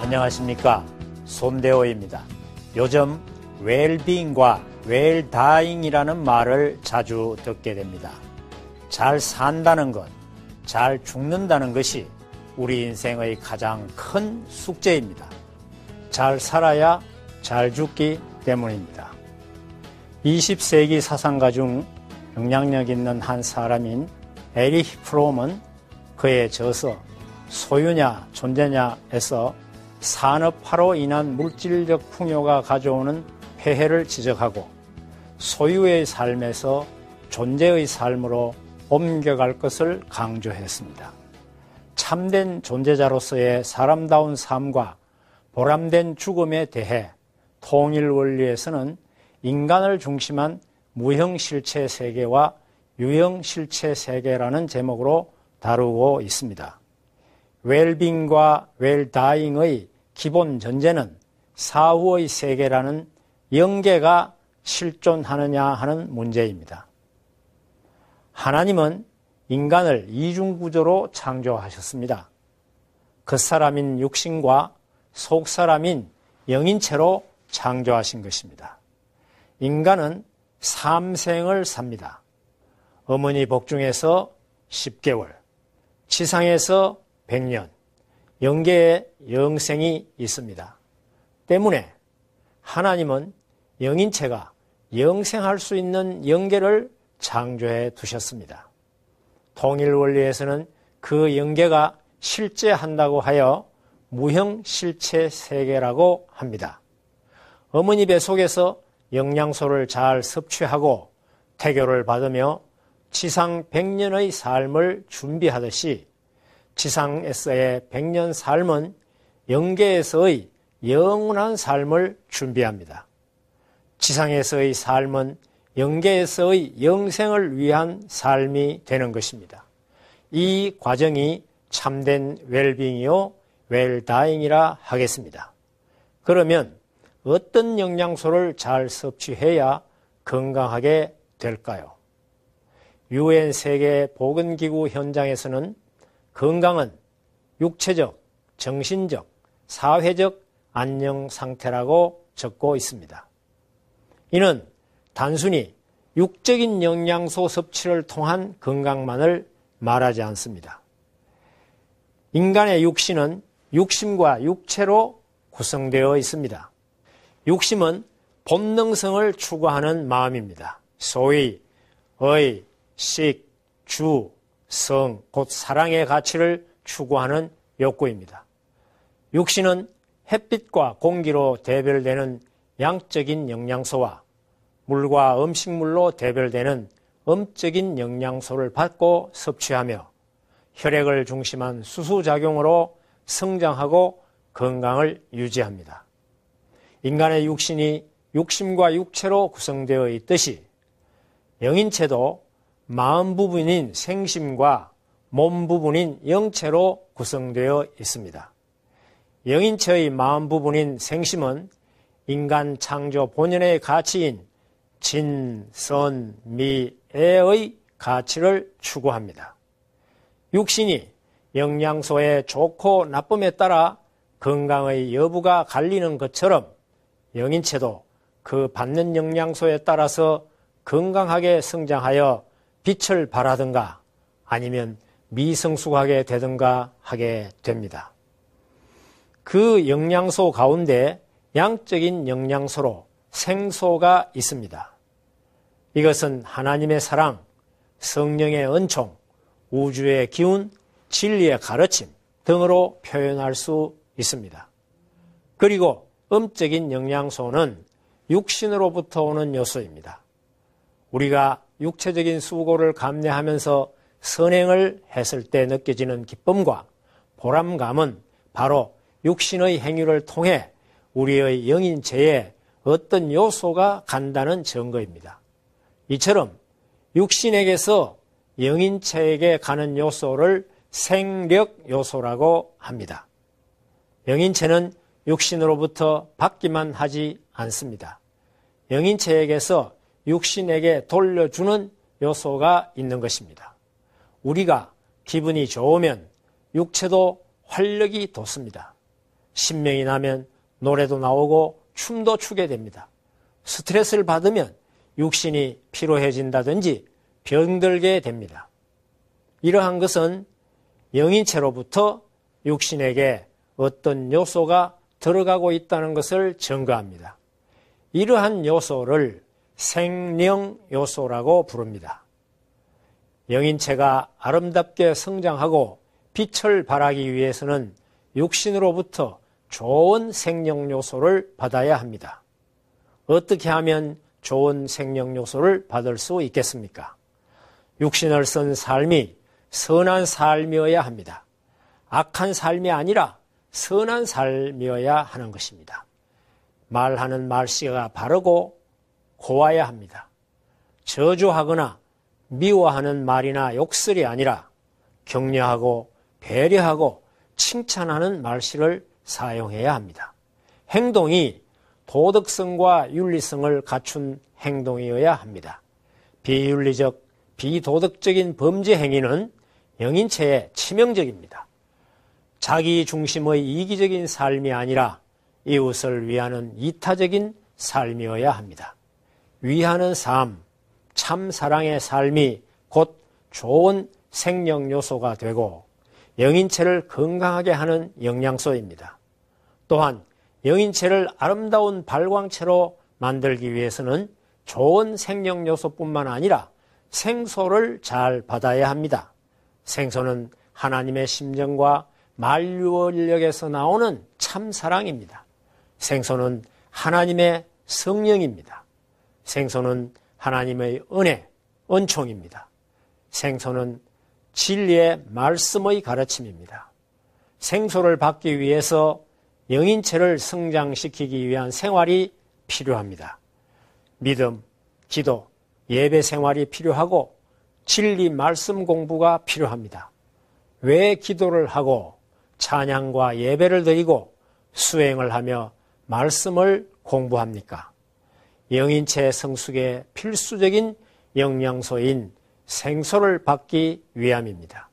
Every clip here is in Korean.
안녕하십니까, 손대호입니다. 요즘 웰빙과 웰다잉이라는 말을 자주 듣게 됩니다. 잘 산다는 것, 잘 죽는다는 것이 우리 인생의 가장 큰 숙제입니다. 잘 살아야 잘 죽기 때문입니다. 20세기 사상가 중 영향력 있는 한 사람인 에리히 프롬은 그의 저서 소유냐 존재냐에서 산업화로 인한 물질적 풍요가 가져오는 폐해를 지적하고 소유의 삶에서 존재의 삶으로 옮겨갈 것을 강조했습니다. 참된 존재자로서의 사람다운 삶과 보람된 죽음에 대해 통일 원리에서는 인간을 중심한 무형실체 세계와 유형실체 세계라는 제목으로 다루고 있습니다. 웰빙과 웰다잉의 기본 전제는 사후의 세계라는 영계가 실존하느냐 하는 문제입니다. 하나님은 인간을 이중구조로 창조하셨습니다. 겉사람인 육신과 속사람인 영인체로 창조하신 것입니다. 인간은 3생을 삽니다. 어머니 복중에서 10개월, 지상에서 100년, 영계에 영생이 있습니다. 때문에 하나님은 영인체가 영생할 수 있는 영계를 창조해 두셨습니다. 통일 원리에서는 그 영계가 실제한다고 하여 무형실체 세계라고 합니다. 어머니 배 속에서 영양소를 잘 섭취하고 태교를 받으며 지상 100년의 삶을 준비하듯이 지상에서의 100년 삶은 영계에서의 영원한 삶을 준비합니다. 지상에서의 삶은 영계에서의 영생을 위한 삶이 되는 것입니다. 이 과정이 참된 웰빙이요 웰다잉이라 하겠습니다. 그러면 어떤 영양소를 잘 섭취해야 건강하게 될까요? UN 세계보건기구 현장에서는 건강은 육체적, 정신적, 사회적 안녕 상태라고 적고 있습니다. 이는 단순히 육적인 영양소 섭취를 통한 건강만을 말하지 않습니다. 인간의 육신은 육심과 육체로 구성되어 있습니다. 육심은 본능성을 추구하는 마음입니다. 소위 의, 식, 주, 성, 곧 사랑의 가치를 추구하는 욕구입니다. 육신은 햇빛과 공기로 대별되는 양적인 영양소와 물과 음식물로 대별되는 음적인 영양소를 받고 섭취하며 혈액을 중심한 수수작용으로 성장하고 건강을 유지합니다. 인간의 육신이 육심과 육체로 구성되어 있듯이 영인체도 마음 부분인 생심과 몸 부분인 영체로 구성되어 있습니다. 영인체의 마음 부분인 생심은 인간 창조 본연의 가치인 진, 선, 미, 애의 가치를 추구합니다. 육신이 영양소의 좋고 나쁨에 따라 건강의 여부가 갈리는 것처럼 영인체도 그 받는 영양소에 따라서 건강하게 성장하여 빛을 발하든가 아니면 미성숙하게 되든가 하게 됩니다. 그 영양소 가운데 양적인 영양소로 생소가 있습니다. 이것은 하나님의 사랑, 성령의 은총, 우주의 기운, 진리의 가르침 등으로 표현할 수 있습니다. 그리고 음적인 영양소는 육신으로부터 오는 요소입니다. 우리가 육체적인 수고를 감내하면서 선행을 했을 때 느껴지는 기쁨과 보람감은 바로 육신의 행위를 통해 우리의 영인체에 어떤 요소가 간다는 증거입니다. 이처럼 육신에게서 영인체에게 가는 요소를 생력 요소라고 합니다. 영인체는 육신으로부터 받기만 하지 않습니다. 영인체에게서 육신에게 돌려주는 요소가 있는 것입니다. 우리가 기분이 좋으면 육체도 활력이 돋습니다. 신명이 나면 노래도 나오고 춤도 추게 됩니다. 스트레스를 받으면 육신이 피로해진다든지 병들게 됩니다. 이러한 것은 영인체로부터 육신에게 어떤 요소가 들어가고 있다는 것을 증거합니다. 이러한 요소를 생령 요소라고 부릅니다. 영인체가 아름답게 성장하고 빛을 발하기 위해서는 육신으로부터 좋은 생명 요소를 받아야 합니다. 어떻게 하면 좋은 생명 요소를 받을 수 있겠습니까? 육신을 쓴 삶이 선한 삶이어야 합니다. 악한 삶이 아니라 선한 삶이어야 하는 것입니다. 말하는 말씨가 바르고 고와야 합니다. 저주하거나 미워하는 말이나 욕설이 아니라 격려하고 배려하고 칭찬하는 말씨를 사용해야 합니다. 행동이 도덕성과 윤리성을 갖춘 행동이어야 합니다. 비윤리적, 비도덕적인 범죄 행위는 영인체에 치명적입니다. 자기 중심의 이기적인 삶이 아니라 이웃을 위하는 이타적인 삶이어야 합니다. 위하는 삶, 참 사랑의 삶이 곧 좋은 생명 요소가 되고 영인체를 건강하게 하는 영양소입니다. 또한 영인체를 아름다운 발광체로 만들기 위해서는 좋은 생명 요소뿐만 아니라 생소를 잘 받아야 합니다. 생소는 하나님의 심정과 만유원력에서 나오는 참 사랑입니다. 생소는 하나님의 성령입니다. 생소는 하나님의 은혜, 은총입니다. 생소는 진리의 말씀의 가르침입니다. 생소를 받기 위해서 영인체를 성장시키기 위한 생활이 필요합니다. 믿음, 기도, 예배 생활이 필요하고 진리 말씀 공부가 필요합니다. 왜 기도를 하고 찬양과 예배를 드리고 수행을 하며 말씀을 공부합니까? 영인체 성숙의 필수적인 영양소인 생소를 받기 위함입니다.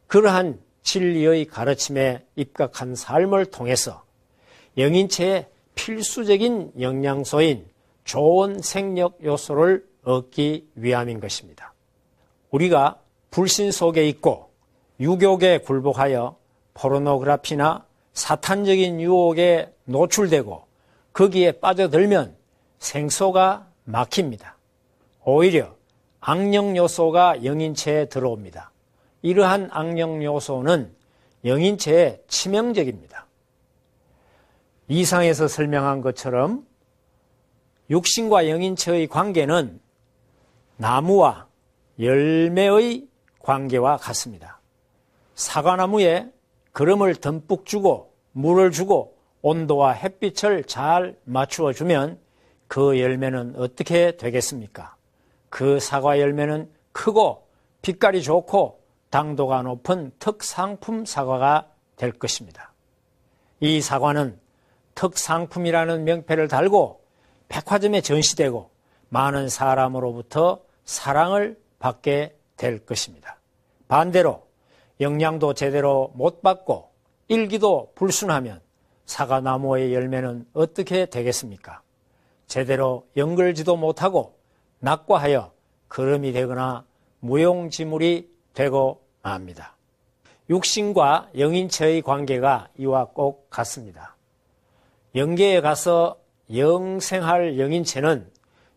그러한 진리의 가르침에 입각한 삶을 통해서 영인체의 필수적인 영양소인 좋은 생력 요소를 얻기 위함인 것입니다. 우리가 불신 속에 있고 유욕에 굴복하여 포르노그래피나 사탄적인 유혹에 노출되고 거기에 빠져들면 생소가 막힙니다. 오히려 악령 요소가 영인체에 들어옵니다. 이러한 악령 요소는 영인체에 치명적입니다. 이상에서 설명한 것처럼 육신과 영인체의 관계는 나무와 열매의 관계와 같습니다. 사과나무에 거름을 듬뿍 주고 물을 주고 온도와 햇빛을 잘 맞추어 주면 그 열매는 어떻게 되겠습니까? 그 사과 열매는 크고 빛깔이 좋고 당도가 높은 특상품 사과가 될 것입니다. 이 사과는 특상품이라는 명패를 달고 백화점에 전시되고 많은 사람으로부터 사랑을 받게 될 것입니다. 반대로 영양도 제대로 못 받고 일기도 불순하면 사과나무의 열매는 어떻게 되겠습니까? 제대로 연글지도 못하고 낙과하여 거름이 되거나 무용지물이 되고 맙니다. 육신과 영인체의 관계가 이와 꼭 같습니다. 영계에 가서 영생할 영인체는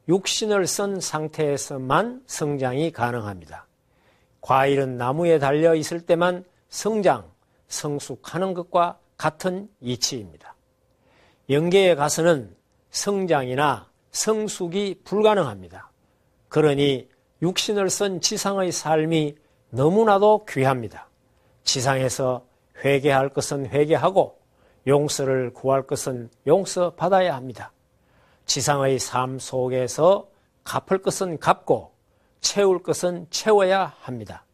육신을 쓴 상태에서만 성장이 가능합니다. 과일은 나무에 달려 있을 때만 성장, 성숙하는 것과 같은 이치입니다. 영계에 가서는 성장이나 성숙이 불가능합니다. 그러니 육신을 쓴 지상의 삶이 너무나도 귀합니다. 지상에서 회개할 것은 회개하고 용서를 구할 것은 용서받아야 합니다. 지상의 삶 속에서 갚을 것은 갚고 채울 것은 채워야 합니다.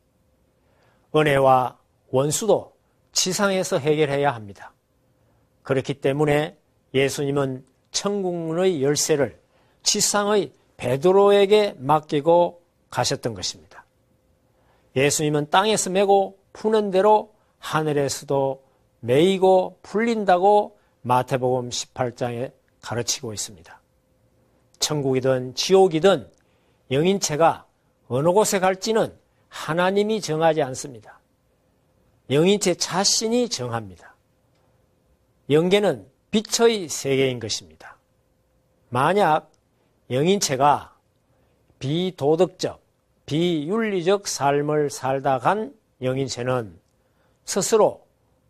은혜와 원수도 지상에서 해결해야 합니다. 그렇기 때문에 예수님은 천국문의 열쇠를 지상의 베드로에게 맡기고 가셨던 것입니다. 예수님은 땅에서 메고 푸는 대로 하늘에서도 매이고 풀린다고 마태복음 18장에 가르치고 있습니다. 천국이든 지옥이든 영인체가 어느 곳에 갈지는 하나님이 정하지 않습니다. 영인체 자신이 정합니다. 영계는 빛의 세계인 것입니다. 만약 영인체가 비도덕적, 비윤리적 삶을 살다 간 영인체는 스스로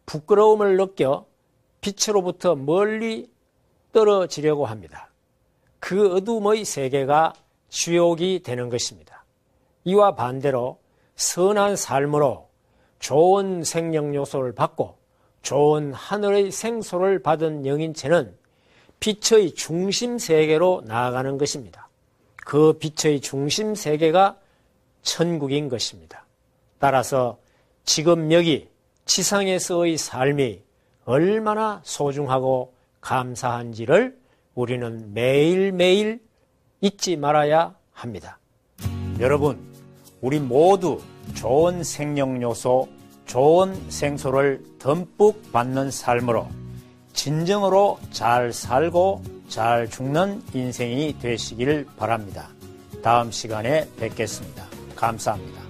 부끄러움을 느껴 빛으로부터 멀리 떨어지려고 합니다. 그 어둠의 세계가 지옥이 되는 것입니다. 이와 반대로 선한 삶으로 좋은 생명 요소를 받고 좋은 하늘의 생소를 받은 영인체는 빛의 중심 세계로 나아가는 것입니다. 그 빛의 중심 세계가 천국인 것입니다. 따라서 지금 여기 지상에서의 삶이 얼마나 소중하고 감사한지를 우리는 매일매일 잊지 말아야 합니다. 여러분, 우리 모두 좋은 생명 요소, 좋은 생소를 듬뿍 받는 삶으로 진정으로 잘 살고 잘 죽는 인생이 되시길 바랍니다. 다음 시간에 뵙겠습니다. 감사합니다.